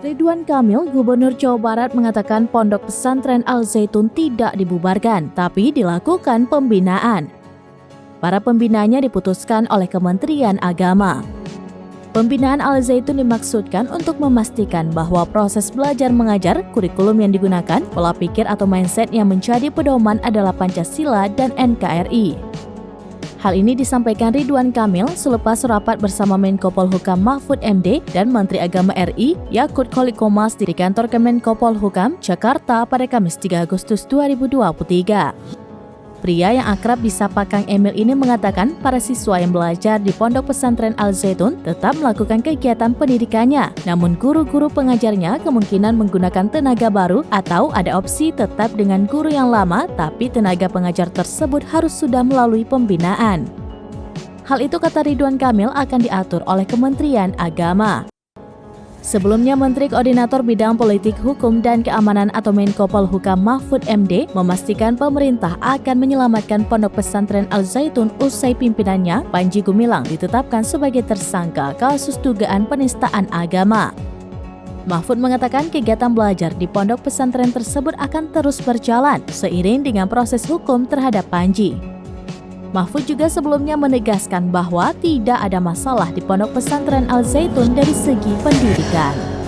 Ridwan Kamil, Gubernur Jawa Barat mengatakan Pondok Pesantren Al Zaitun tidak dibubarkan, tapi dilakukan pembinaan. Para pembinanya diputuskan oleh Kementerian Agama. Pembinaan Al Zaitun dimaksudkan untuk memastikan bahwa proses belajar mengajar, kurikulum yang digunakan, pola pikir atau mindset yang menjadi pedoman adalah Pancasila dan NKRI. Hal ini disampaikan Ridwan Kamil selepas rapat bersama Menko Polhukam Mahfud MD dan Menteri Agama RI Yakut Kholikomas di kantor Kemenko Polhukam, Jakarta pada Kamis 3 Agustus 2023. Pria yang akrab disapa Kang Emil ini mengatakan para siswa yang belajar di Pondok Pesantren Al Zaitun tetap melakukan kegiatan pendidikannya, namun guru-guru pengajarnya kemungkinan menggunakan tenaga baru atau ada opsi tetap dengan guru yang lama tapi tenaga pengajar tersebut harus sudah melalui pembinaan. Hal itu kata Ridwan Kamil akan diatur oleh Kementerian Agama. Sebelumnya, Menteri Koordinator Bidang Politik, Hukum, dan Keamanan atau Menko Polhukam Mahfud MD memastikan pemerintah akan menyelamatkan Pondok Pesantren Al Zaitun usai pimpinannya, Panji Gumilang, ditetapkan sebagai tersangka kasus dugaan penistaan agama. Mahfud mengatakan kegiatan belajar di Pondok Pesantren tersebut akan terus berjalan seiring dengan proses hukum terhadap Panji. Mahfud juga sebelumnya menegaskan bahwa tidak ada masalah di Pondok Pesantren Al Zaitun dari segi pendidikan.